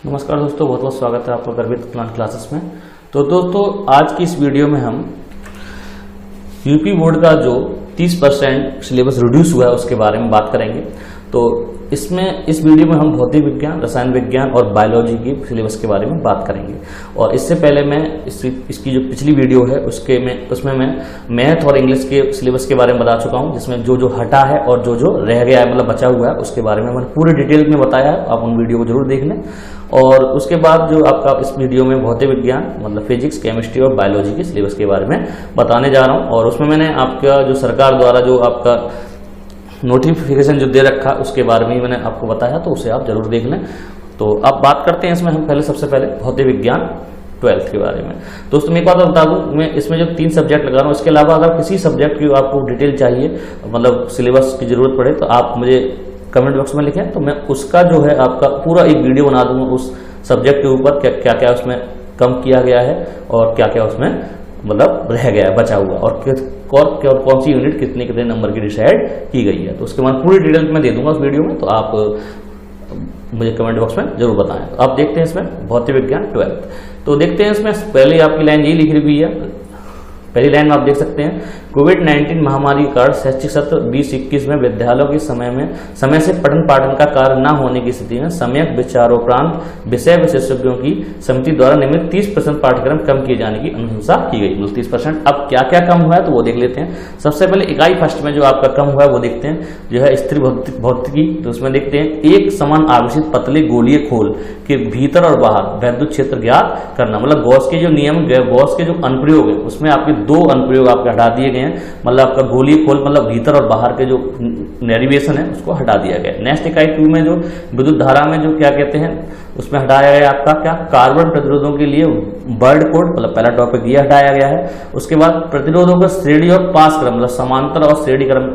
नमस्कार दोस्तों, बहुत बहुत स्वागत है आपका गर्भित प्लान क्लासेस में। तो दोस्तों, आज की इस वीडियो में हम यूपी बोर्ड का जो 30% सिलेबस रिड्यूस हुआ है उसके बारे में बात करेंगे। तो इस वीडियो में हम भौतिक विज्ञान, रसायन विज्ञान और बायोलॉजी की सिलेबस के बारे में बात करेंगे। और इससे पहले मैं इसकी जो पिछली वीडियो है उसमें मैं मैथ और इंग्लिश के सिलेबस के बारे में बता चुका हूं, जिसमें जो हटा है और जो रह गया है, मतलब बचा हुआ है, उसके बारे में मैंने पूरे डिटेल में बताया है। आप उन वीडियो को जरूर देख लें। और उसके बाद जो आपका इस वीडियो में भौतिक विज्ञान मतलब फिजिक्स, केमिस्ट्री और बायोलॉजी के सिलेबस के बारे में बताने जा रहा हूँ। और उसमें मैंने आपका जो सरकार द्वारा जो आपका नोटिफिकेशन जो दे रखा उसके बारे में ही मैंने आपको बताया, तो उसे आप जरूर देख लें। तो अब बात करते हैं इसमें हम सबसे पहले भौतिक विज्ञान 12th के बारे में। दोस्तों, मैं एक बात बता दूं, मैं इसमें जो 3 सब्जेक्ट लगा रहा हूँ, इसके अलावा अगर किसी सब्जेक्ट की आपको डिटेल चाहिए, मतलब सिलेबस की जरूरत पड़े, तो आप मुझे कमेंट बॉक्स में लिखें, तो मैं उसका जो है आपका पूरा एक वीडियो बना दूंगा उस सब्जेक्ट के ऊपर, क्या क्या उसमें कम किया गया है और क्या क्या उसमें मतलब रह गया है बचा हुआ, और कौन सी यूनिट कितने नंबर की डिसाइड की गई है। तो उसके बाद पूरी डिटेल मैं दे दूंगा उस वीडियो में, तो आप मुझे कमेंट बॉक्स में जरूर बताएं। तो आप देखते हैं इसमें भौतिक विज्ञान 12th। तो देखते हैं इसमें पहले आपकी लाइन यही लिखी हुई है। पहली लाइन में आप देख सकते हैं, कोविड-19 महामारी के कारण शैक्षिक सत्र 2021 में विद्यालयों के समय से पठन पाठन का कार्य न होने की स्थिति में सम्यक विचारोपरांत विषय विशेषज्ञों की समिति द्वारा नियमित 30% पाठ्यक्रम कम किए जाने की अनुशंसा की गई। 30%। अब क्या क्या कम हुआ है तो वो देख लेते हैं। सबसे पहले इकाई फर्स्ट में जो आपका कम हुआ है वो देखते हैं, जो है स्थिर भौतिकी। तो उसमें देखते हैं, एक समान आवेशित पतले गोलीय खोल के भीतर और बाहर वैद्युत क्षेत्र ज्ञात करना। मतलब गॉस के जो नियम, गॉस के जो अनुप्रयोग है उसमें आपके 2 अनुप्रयोग आपके हटा दिए गए हैं। मतलब आपका गोलीय खोल मतलब भीतर और बाहर के जो डेरिवेशन है उसको हटा दिया गया। नेक्स्ट इकाई 2 में जो विद्युत धारा में जो क्या कहते हैं उसमें हटाया गया आपका क्या, कार्बन प्रतिरोधों के लिए वर्ड कोड, मतलब पहला टॉपिक ये हटाया गया है। उसके बाद प्रतिरोधों का श्रेणी और पास क्रम, मतलब समांतर और श्रेणी क्रम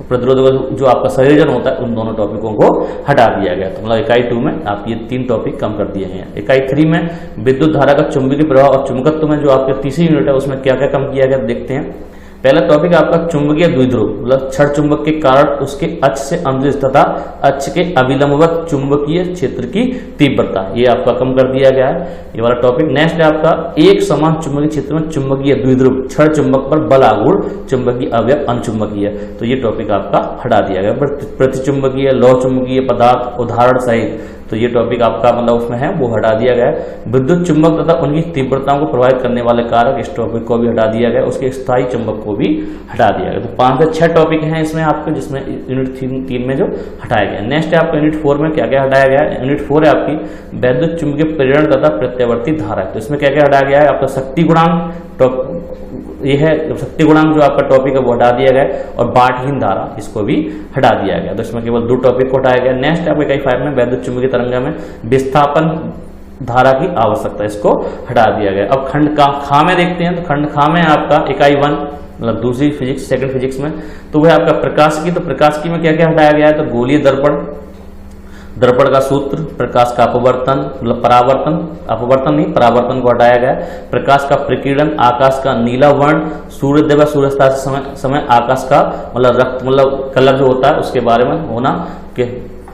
प्रतिरोधों का जो आपका संयोजन होता है, उन दोनों टॉपिकों को हटा दिया गया। तो मतलब इकाई 2 में आप ये 3 टॉपिक कम कर दिए हैं। इकाई 3 में विद्युत धारा का चुंबकीय प्रवाह और चुंबकत्व में जो आपके तीसरी यूनिट है उसमें क्या क्या कम किया गया देखते हैं। पहला टॉपिक आपका चुंबकीय द्विध्रुव, मतलब क्षण चुंबक के कारण उसके अक्ष से अनुदिश तथा अक्ष के अभिलंबवत चुंबकीय क्षेत्र की तीव्रता, ये आपका कम कर दिया गया है, ये वाला टॉपिक। नेक्स्ट है आपका एक समान चुंबकीय क्षेत्र में चुंबकीय द्विध्रुव क्षण चुंबक पर बल आघूर्ण चुंबकीय अवयव अनुचुंबकीय, तो ये टॉपिक आपका हटा दिया गया। प्रतिचुंबकीय लौह चुंबकीय पदार्थ उदाहरण सहित, तो ये टॉपिक आपका मतलब उसमें है वो हटा दिया गया है। विद्युत चुंबक तथा उनकी तीव्रताओं को प्रभावित करने वाले कारक, इस टॉपिक को भी हटा दिया गया। उसके स्थायी चुंबक को भी हटा दिया गया। तो 5 से 6 टॉपिक हैं इसमें आपके, जिसमें यूनिट 3 में जो हटाया गया। नेक्स्ट है आपका यूनिट 4 में क्या क्या हटाया गया है। यूनिट 4 है आपकी वैद्युत चुंबकीय प्रेरण तथा प्रत्यावर्ती धारा। तो इसमें क्या क्या हटाया गया है, आपका शक्ति गुणांक, ये है शक्ति गुणांक जो आपका टॉपिक है वो हटा दिया गया, और बाटहीन धारा इसको भी हटा दिया गया। तो इसमें केवल 2 टॉपिक को हटाया गया। नेक्स्ट आपको इकाई 5 में वैद्युत चुंबकीय तरंग में विस्थापन धारा की आवश्यकता, इसको हटा दिया गया। अब खंड खा में देखते हैं। तो खंड खा में आपका इकाई 1 मतलब दूसरी फिजिक्स, सेकंड फिजिक्स में, तो वह आपका प्रकाशिकी। तो प्रकाशिकी में क्या क्या हटाया गया है, तो गोलीय दर्पण, दर्पण का सूत्र, प्रकाश का अपवर्तन मतलब परावर्तन को हटाया गया। प्रकाश का प्रकीर्णन, आकाश का नीला वर्ण, सूर्योदय व सूर्यास्त समय आकाश का मतलब रक्त मतलब कलर जो होता है उसके बारे में होना के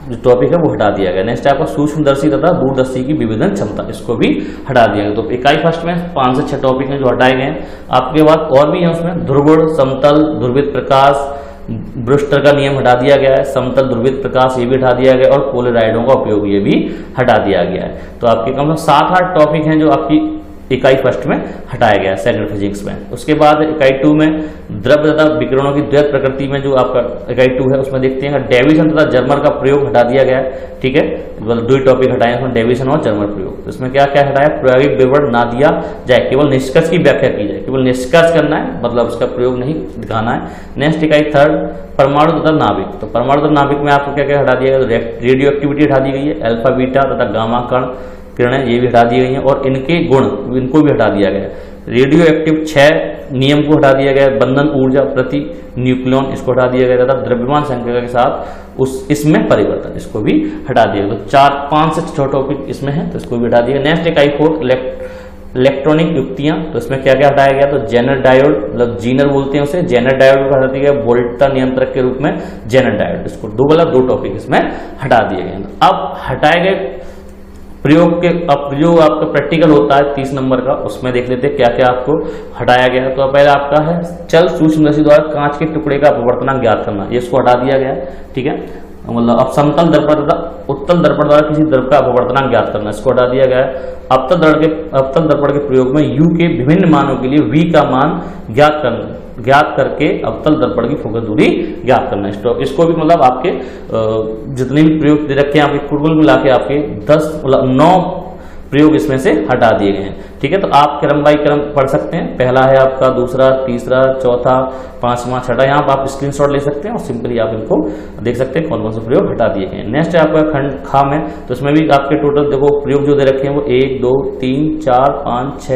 जो टॉपिक है वो हटा दिया गया। नेक्स्ट आपका सूक्ष्मदर्शी तथा दूरदर्शी की विभेदन क्षमता, इसको भी हटा दिया गया। तो इकाई फर्स्ट में 5 से 6 टॉपिक हैं जो हटाए गए हैं। आपके बाद और भी है उसमें, ध्रुवण, समतल ध्रुवित प्रकाश, ब्रूस्टर का नियम हटा दिया गया है, समतल ध्रुवित प्रकाश ये भी हटा दिया गया, और पोलराइडों का उपयोग ये भी हटा दिया गया है। तो आपके कम से कम 7-8 टॉपिक हैं जो आपकी इकाई फर्स्ट में हटाया गया सेकंड फिजिक्स में। उसके बाद इकाई 2 में द्रव्य तथा विकिरणों की द्वैत प्रकृति में जो आपका इकाई 2 है उसमें देखते हैं डेविएशन तथा जर्मर का प्रयोग हटा दिया गया है। ठीक है, मतलब 2 टॉपिक हटाए उसमें, डेविएशन और जर्मर प्रयोग। तो इसमें क्या क्या हटाया, प्रायोगिक विवरण ना दिया जाए, केवल निष्कर्ष की व्याख्या की जाए, केवल निष्कर्ष करना है, मतलब उसका प्रयोग नहीं दिखाना है। नेक्स्ट इकाई 3 परमाणु तथा नाभिक। तो परमाणु तथा नाभिक में आपको क्या क्या हटा दिया गया, रेडियो एक्टिविटी हटा दी गई है, अल्फा बीटा तथा गामा कण किरणें ये भी हटा दी गई हैं, और इनके गुण इनको भी हटा दिया गया। रेडियो एक्टिव 6 नियम को हटा दिया गया, बंधन ऊर्जा प्रति न्यूक्लियन इसको हटा दिया गया तथा द्रव्यमान संख्या के साथ इसमें परिवर्तन इसको भी हटा दिया गया। तो 5 से 6 टॉपिक इसमें है, तो इसको भी हटा दिया गया। नेक्स्ट इकाई 4 इलेक्ट्रॉनिक युक्तियां। तो इसमें क्या क्या हटाया गया, तो जेनर डायोड मतलब जीनर बोलते हैं उसे, जेनर डायोड को हटा दिया गया, वोल्टा नियंत्रक के रूप में जेनर डायोड, इसको 2 टॉपिक इसमें हटा दिए गए। अब हटाए गए प्रयोग के अब जो आपका प्रैक्टिकल होता है 30 नंबर का, उसमें देख लेते हैं क्या क्या आपको हटाया गया है। तो पहले आपका है चल सूक्ष्मदर्शी द्वारा कांच के टुकड़े का अपवर्तनांक ज्ञात करना, ये इसको हटा दिया गया है, ठीक है। मतलब अब समतल दर्पण तथा उत्तल दर्पण द्वारा किसी द्रव का अपवर्तनांक ज्ञात करना, इसको हटा दिया गया है। अवतल दर्पण के प्रयोग में u के विभिन्न मानों के लिए v का मान ज्ञात करके अवतल दर्पण की फोकस दूरी ज्ञात करना। इसको भी मतलब आपके जितने भी प्रयोग दे रखे हैं आपके कुल मिला के आपके 9 प्रयोग इसमें से हटा दिए गए हैं, ठीक है। तो आप क्रम बाई क्रम पढ़ सकते हैं, पहला है आपका, दूसरा, तीसरा, चौथा, पांचवा, छठा, यहाँ आप स्क्रीनशॉट ले सकते हैं और सिंपली आप इनको देख सकते हैं कौन कौन से प्रयोग हटा दिए गए हैं। नेक्स्ट है आपका खंड खा में, तो इसमें भी आपके टोटल देखो प्रयोग जो दे रखे हैं वो 1 2 3 4 5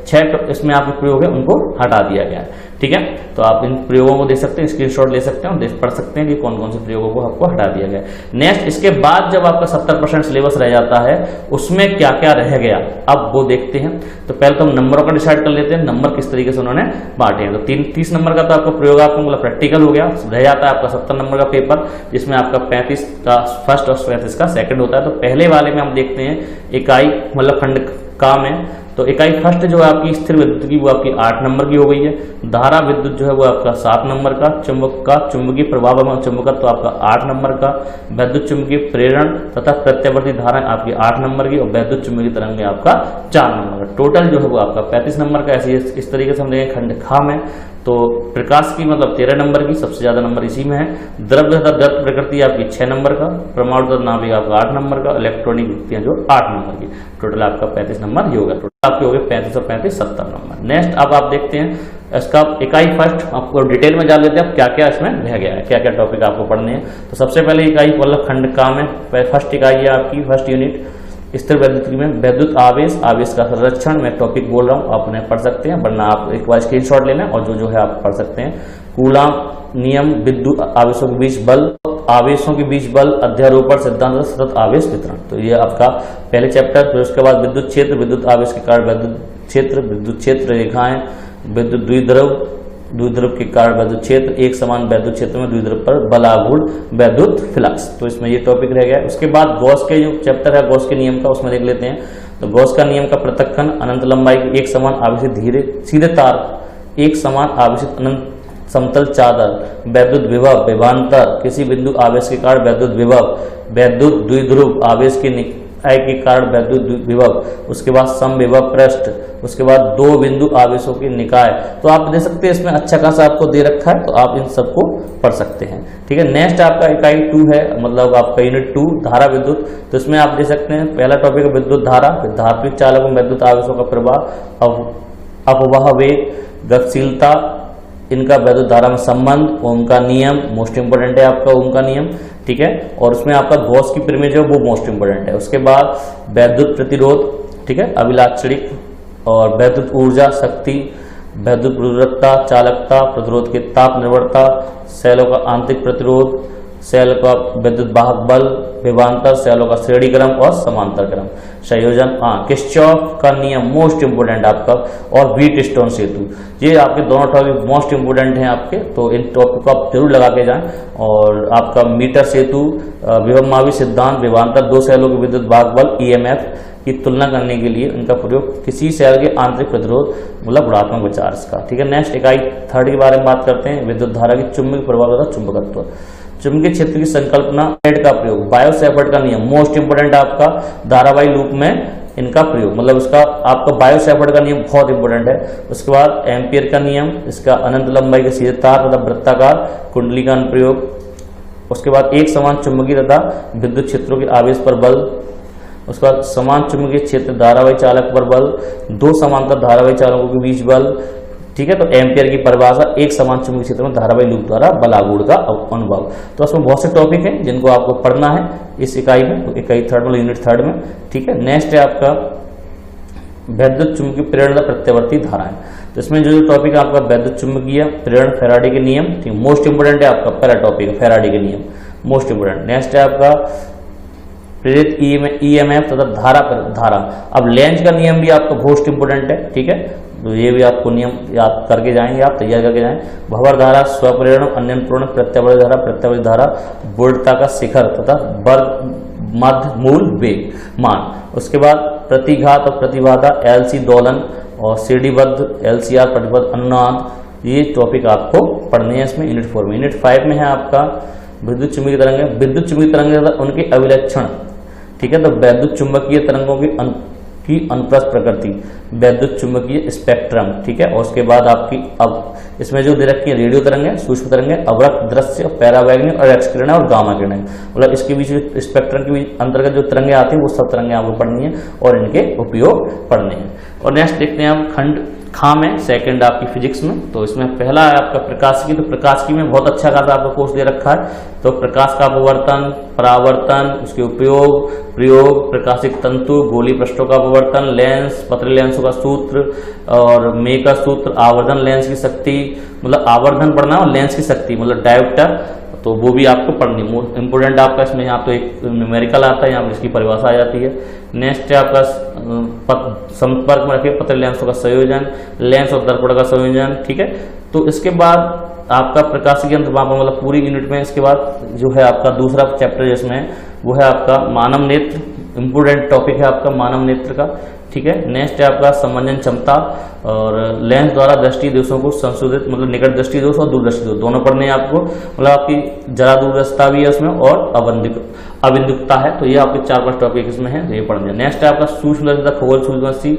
6 इसमें आपके प्रयोग है उनको हटा दिया गया है, ठीक है। तो आप इन प्रयोगों को देख सकते हैं, स्क्रीनशॉट ले सकते हैं और पढ़ सकते हैं कि कौन कौन से प्रयोगों को आपको हटा दिया गया है। नेक्स्ट इसके बाद जब आपका 70% सिलेबस रह जाता है उसमें क्या क्या रह गया अब वो देखते हैं। तो पहले तो हम नंबरों का डिसाइड कर लेते हैं, नंबर किस तरीके से उन्होंने बांटे हैं। तो 30 नंबर का तो आपका प्रयोगात्मक मतलब प्रैक्टिकल हो गया, रह जाता है आपका 70 नंबर का पेपर, जिसमें आपका 35 का फर्स्ट और 35 का सेकंड होता है। तो पहले वाले में हम देखते हैं इकाई मतलब खंड का में, तो इकाई फर्स्ट जो है आपकी स्थिर विद्युत की वो आपकी 8 नंबर की हो गई है। धारा विद्युत जो है वो आपका 7 नंबर का, चुंबक का चुंबकीय प्रभाव एवं चुंबकत्व तो आपका 8 नंबर का, वैद्युत चुंबकीय प्रेरण तथा प्रत्यावर्ती धारा आपकी 8 नंबर की और वैद्युत चुंबकीय तरंग आपका 4 नंबर का। टोटल जो है वो आपका 35 नंबर का। ऐसे इस तरीके से हम देखें खंड खा में, तो प्रकाश की मतलब 13 नंबर की, सबसे ज्यादा नंबर इसी में है। द्रव्य तथा दत्त प्रकृति आपकी 6 नंबर का, परमाणु तथा नाभिक आपका 8 नंबर का, इलेक्ट्रॉनिक युक्तियां जो 8 नंबर की। टोटल आपका 35 नंबर ये होगा, टोटल आपके हो गए 35 और 35 70 नंबर। नेक्स्ट अब आप देखते हैं इसका इकाई फर्स्ट, आपको डिटेल में जान लेते हैं क्या क्या इसमें रह गया है, क्या क्या टॉपिक आपको पढ़ने हैं। तो सबसे पहले इकाई मतलब खंड का में फर्स्ट इकाई है आपकी फर्स्ट यूनिट स्थिर विद्युत में वैद्युत आवेश, आवेश का संरक्षण। मैं टॉपिक बोल रहा हूँ, आप उन्हें पढ़ सकते हैं, वरना आप एक बार स्क्रीनशॉट लेना और जो है आप पढ़ सकते हैं। कूलाम नियम, विद्युत आवेशों के बीच बल, आवेशों के बीच बल, अध्यारोपण सिद्धांत, सतत आवेश वितरण। तो ये आपका पहले चैप्टर। फिर उसके बाद विद्युत क्षेत्र, विद्युत आवेश के कारण विद्युत क्षेत्र रेखाएं, विद्युत द्विध्रुव के कारण विद्युत क्षेत्र, एक समान विद्युत क्षेत्र में द्विध्रुव पर बलागुण विद्युत फ्लक्स। तो इसमें ये टॉपिक रह गया। उसके बाद गॉस के जो चैप्टर है गॉस के नियम का, उसमें देख लेते हैं। तो गॉस का नियम का पृथक्कन, अनंत लंबाई की एक समान आवेशित सीधे तार, एक समान आवेशित अनंत समतल चादर, विद्युत विभव, विभवांतर, किसी बिंदु आवेश के कारण विद्युत विभव, विद्युत द्विध्रुव आवेश के के कारण विद्युत विभव, उसके बाद समविभव पृष्ठ, उसके बाद 2 बिंदु आवेशों के निकाय। तो आप देख सकते हैं इसमें अच्छा खासा आपको दे रखा है, तो आप इन सबको पढ़ सकते हैं, ठीक है। नेक्स्ट आपका इकाई 2 है, मतलब आपका यूनिट 2 धारा विद्युत। तो इसमें आप देख सकते हैं पहला टॉपिक है विद्युत धारा, धात्विक चालकों में विद्युत आवेशों का प्रवाह, अपवाह वेग, गतिशीलता, इनका विद्युत धारा में संबंध, ओम का नियम मोस्ट इंपोर्टेंट है आपका ओम का नियम, ठीक है। और उसमें आपका गॉस की प्रमेय जो वो मोस्ट इंपोर्टेंट है। उसके बाद वैद्युत प्रतिरोध, ठीक है, अभिलाक्षणिक, और वैद्युत ऊर्जा शक्ति, वैद्युत प्रवृत्ता, चालकता, प्रतिरोध के ताप निर्भरता, सेलों का आंतरिक प्रतिरोध, सेल का विद्युत वाहक बल, विभवांतर, सेलों का श्रेणी क्रम और समांतर क्रम, संयोजन, किरचॉफ का नियम मोस्ट इंपोर्टेंट आपका, और व्हीटस्टोन सेतु। ये आपके दोनों टॉपिक मोस्ट इंपोर्टेंट हैं आपके, तो इन टॉपिक को आप जरूर लगा के जाएं। और आपका मीटर सेतु, विभवमावी सिद्धांत, विभवांतर, 2 सेलों के विद्युत वाहक बल EMF की तुलना करने के लिए इनका प्रयोग, किसी सेल के आंतरिक प्रतिरोध मतलब गुणात्मक विचार का, ठीक है। नेक्स्ट इकाई 3 के बारे में बात करते हैं, विद्युत धारा की चुंबकीय प्रभाव तथा चुंबकत्व, चुंबकीय क्षेत्र की संकल्पना, का प्रयोग, बायो-सैवर्ट का नियम मोस्ट इंपोर्टेंट आपका, धारावाही लूप में इनका प्रयोग, मतलब इसका आपका बायो-सैवर्ट का नियम बहुत इंपोर्टेंट है। उसके बाद एम्पियर का नियम, इसका अनंत लंबाई के सीधे तार तथा वृत्ताकार कुंडली का अनुप्रयोग। उसके बाद एक समान चुंबकीय तथा विद्युत क्षेत्रों के आवेश पर बल। उसके बाद समान चुंबकीय क्षेत्र धारावाही चालक पर बल, 2 समांतर धारावाही चालकों के बीच बल, ठीक है। तो एम्पियर की परिभाषा, एक समान चुंबकीय क्षेत्र में धारावाही लूप द्वारा बलागुण का अनुभव। तो उसमें बहुत से टॉपिक हैं जिनको आपको पढ़ना है इस इकाई में, तो इकाई 3 में यूनिट 3 में, ठीक है। नेक्स्ट है आपका वैद्युत चुंबकीय प्रेरण प्रत्यावर्ती धाराएं। तो इसमें जो टॉपिक है आपका वैद्युत चुंबकीय प्रेरण, फैराडे के नियम, ठीक, मोस्ट इंपोर्टेंट है आपका पहला टॉपिक, फैराडे के नियम मोस्ट इंपोर्टेंट। नेक्स्ट है आपका प्रेरित EMF तथा धारा। अब लेंज का नियम भी आपका मोस्ट इंपोर्टेंट है, ठीक है। तो ये भी आपको नियम याद करके जाएंगे, आप तैयार करके जाएं। भंवर धारा, स्वप्रेरण, अन्यन प्रेरण, प्रत्यावर्ती धारा, वोल्टता का शिखर तथा मध्य मूल वेग मान। उसके बाद प्रतिघात और प्रतिबाधा, एलसी दोलन और सीढ़ीबद्ध, एलसीआर प्रतिबद्ध अनुनाद, ये टॉपिक आपको पढ़ने हैं इसमें यूनिट 4 में। यूनिट 5 में है आपका विद्युत चुंबकीय तरंगें। विद्युत चुंबकीय तरंगें उनके अभिलक्षण, ठीक है। तो वैद्युत चुंबकीय तरंगों की अनुप्रस्थ प्रकृति, वैद्युत चुंबकीय स्पेक्ट्रम, ठीक है। और उसके बाद आपकी अब इसमें जो दे रखी है रेडियो तरंगें, सूक्ष्म तरंगें, अवरक्त, दृश्य, पैरावैग्निक और एक्स किरणें और गामा किरणें, मतलब इसके बीच स्पेक्ट्रम के बीच अंतर्गत जो तरंगें आती है वो सब तरंगें आपको पढ़नी है और इनके उपयोग पढ़ने हैं। और नेक्स्ट देखते हैं हम खंड खा में, सेकंड आपकी फिजिक्स में। तो इसमें पहला है आपका प्रकाशिकी। तो प्रकाशिकी में बहुत अच्छा खासा आपका कोर्स दे रखा है। तो प्रकाश का अपवर्तन, परावर्तन, उसके उपयोग, प्रयोग, प्रकाशिक तंतु, गोलीय पृष्ठों का अपवर्तन, लेंस, पतले लेंसों का सूत्र और मे का सूत्र, आवर्धन लेंस की शक्ति, मतलब आवर्धन पढ़ना और लेंस की शक्ति मतलब डायोप्टर, तो वो भी आपको पढ़नी इंपोर्टेंट आपका। इसमें यहाँ तो एक न्यूमेरिकल आता है, यहाँ पर इसकी परिभाषा आ जाती है। नेक्स्ट है आपका संपर्क में रखे पतले लेंसों का संयोजन, लेंस और दर्पण का संयोजन, ठीक है। तो इसके बाद आपका प्रकाशिकी यंत्र वहाँ पर मतलब पूरी यूनिट में। इसके बाद जो है आपका दूसरा चैप्टर जिसमें वो है आपका मानव नेत्र, इंपोर्टेंट टॉपिक है आपका मानव नेत्र का, ठीक है। नेक्स्ट है आपका समंजन क्षमता और लेंस द्वारा दृष्टि दोषों को संशोधित, मतलब निकट दृष्टि दोष और दूरदृष्टि दोष दोनों पढ़ने हैं आपको, मतलब आपकी जरा दूरदर्शिता भी है उसमें और अबिंदुकता है। तो ये आपके 4-5 टॉपिक इसमें है, तो ये पढ़ने। नेक्स्ट है आपका सूक्ष्मदर्शिता, खगोल सूक्ष्मदर्शी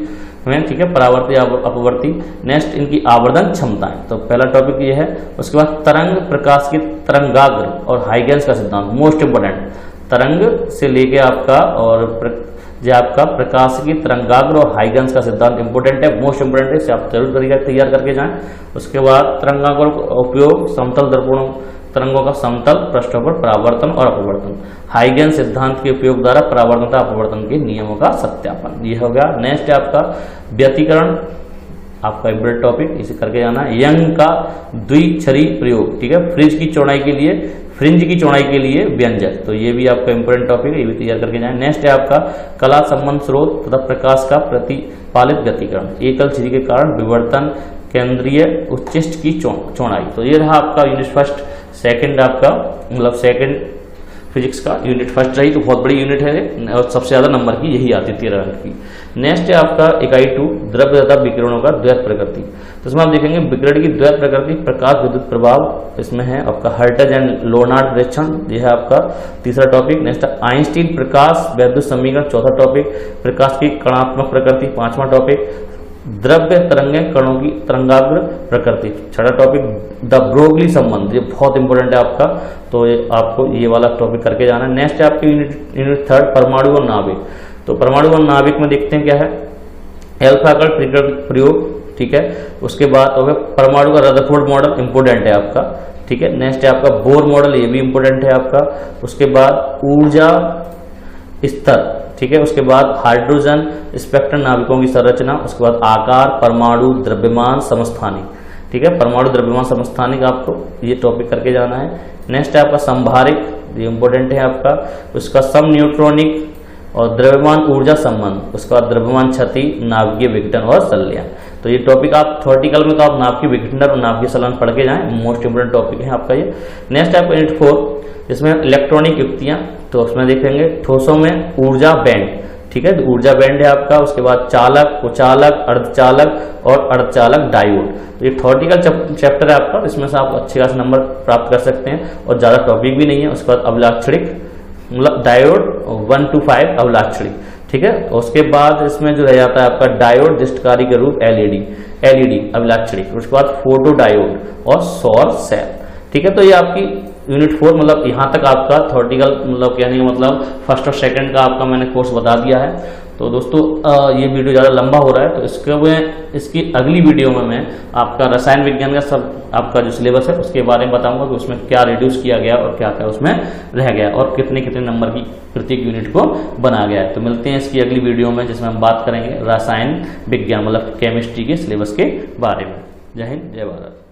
में, ठीक है, परावर्ती अपवर्ती। नेक्स्ट इनकी आवर्धन क्षमताएं, तो पहला टॉपिक ये है। उसके बाद तरंग, प्रकाश की तरंगाग्र और हाइगेंस का सिद्धांत, मोस्ट इंपोर्टेंट। तरंग से लेके आपका और जो आपका प्रकाश की तरंगाग्र और हाइगेंस का सिद्धांत इंपोर्टेंट है, मोस्ट इंपोर्टेंट है, इसे आप जरूर तरीका तैयार करके जाएं। उसके बाद तरंगाग्र का उपयोग, समतल दर्पणों तरंगों का समतल पृष्ठों पर परावर्तन और अपवर्तन, हाइगेंस सिद्धांत के उपयोग द्वारा परावर्तन तथा अपवर्तन के नियमों का सत्यापन, ये हो गया। नेक्स्ट है आपका व्यतिकरण, आपका इम्पोर्टेंट टॉपिक, इसे करके जाना। यंग का द्विक्षरी प्रयोग, ठीक है, फ्रिंज की चौड़ाई के लिए व्यंजक, तो ये भी आपका इंपोर्टेंट टॉपिक है, ये भी तैयार करके जाए। नेक्स्ट है आपका कला संबंध स्रोत तथा प्रकाश का प्रतिपालित व्यतिकरण, एकल झिरी के कारण विवर्तन, केंद्रीय उच्चिष्ट की चौड़ाई। तो ये रहा आपका यूनिट फर्स्ट। सेकंड आपका मतलब सेकंड फिजिक्स का यूनिट फर्स्ट रही, तो बहुत बड़ी यूनिट है और सबसे ज्यादा नंबर की यही आती है 13 अंक की। नेक्स्ट है आपका इकाई 2 द्रव्य तथा विकिरणों का द्वैत प्रकृति। तो इसमें आप देखेंगे विकिरण की द्वैत प्रकृति, प्रकाश विद्युत प्रभाव, इसमें है आपका हर्टज एंड लोनार्ड निरीक्षण, यह है आपका तीसरा टॉपिक। नेक्स्ट आइंस्टीन प्रकाश वैद्युत समीकरण, चौथा टॉपिक। प्रकाश की कणात्मक प्रकृति, 5वां टॉपिक। द्रव्य तरंगें कणों की तरंगाग्र प्रकृति, 6वां टॉपिक। द ब्रोगली संबंध, ये बहुत इंपॉर्टेंट है आपका, तो आपको ये वाला टॉपिक करके जाना है। नेक्स्ट है आपकी यूनिट 3 परमाणु और नाभिक। तो परमाणु और नाभिक में देखते हैं क्या है, एल्फा का प्रयोग, ठीक है। उसके बाद हो गया परमाणु का रदरफोर्ड मॉडल, इंपोर्टेंट है आपका, ठीक है। नेक्स्ट है आपका बोर मॉडल, ये भी इंपोर्टेंट है आपका। उसके बाद ऊर्जा स्तर, ठीक है। उसके बाद हाइड्रोजन स्पेक्ट्रम नाभिकों की संरचना, उसके बाद आकार, परमाणु द्रव्यमान समस्थानिक, ठीक है, परमाणु द्रव्यमान समस्थानिक, आपको ये टॉपिक करके जाना है। नेक्स्ट है आपका संभारिक, ये इंपॉर्टेंट है आपका। उसका सम न्यूट्रॉनिक और द्रव्यमान ऊर्जा संबंध, उसके बाद द्रव्यमान क्षति, नाभिकीय विघटन और संलयन। तो ये टॉपिक आप थ्योरेटिकल में तो आप नाभिकीय विघटन और नाभिकीय संलयन पढ़ के जाएं, मोस्ट इंपोर्टेंट टॉपिक है आपका ये। नेक्स्ट है आपका यूनिट 4, इसमें इलेक्ट्रॉनिक युक्तियां, तो उसमें देखेंगे ठोसों में ऊर्जा बैंड, ठीक है, तो ऊर्जा बैंड है आपका। उसके बाद चालक, कुचालक, अर्धचालक और अर्धचालक डायोड। तो ये थ्योरेटिकल चैप्टर है आपका, इसमें से आप अच्छे खासे नंबर प्राप्त कर सकते हैं और ज्यादा टॉपिक भी नहीं है। उसके बाद अभिलाक्षणिक मतलब डायोड 1 to 5 अभिलाक्षणिक, ठीक है। उसके बाद इसमें जो रह जाता है आपका डायोड दृष्टकारी के रूप एलईडी अभिलाक्षणिक। उसके बाद फोटो डायोड और सौर सेल, ठीक है। तो ये आपकी यूनिट 4 मतलब यहाँ तक आपका थ्योरेटिकल मतलब कहने का मतलब फर्स्ट और सेकंड का आपका मैंने कोर्स बता दिया है। तो दोस्तों ये वीडियो ज़्यादा लंबा हो रहा है, तो इसकी अगली वीडियो में मैं आपका रसायन विज्ञान का सब आपका जो सिलेबस है उसके बारे में बताऊंगा कि उसमें क्या रिड्यूस किया गया और क्या क्या उसमें रह गया और कितने कितने नंबर की प्रत्येक यूनिट को बनाया गया है। तो मिलते हैं इसकी अगली वीडियो में जिसमें हम बात करेंगे रसायन विज्ञान मतलब केमिस्ट्री के सिलेबस के बारे में। जय हिंद, जय भारत।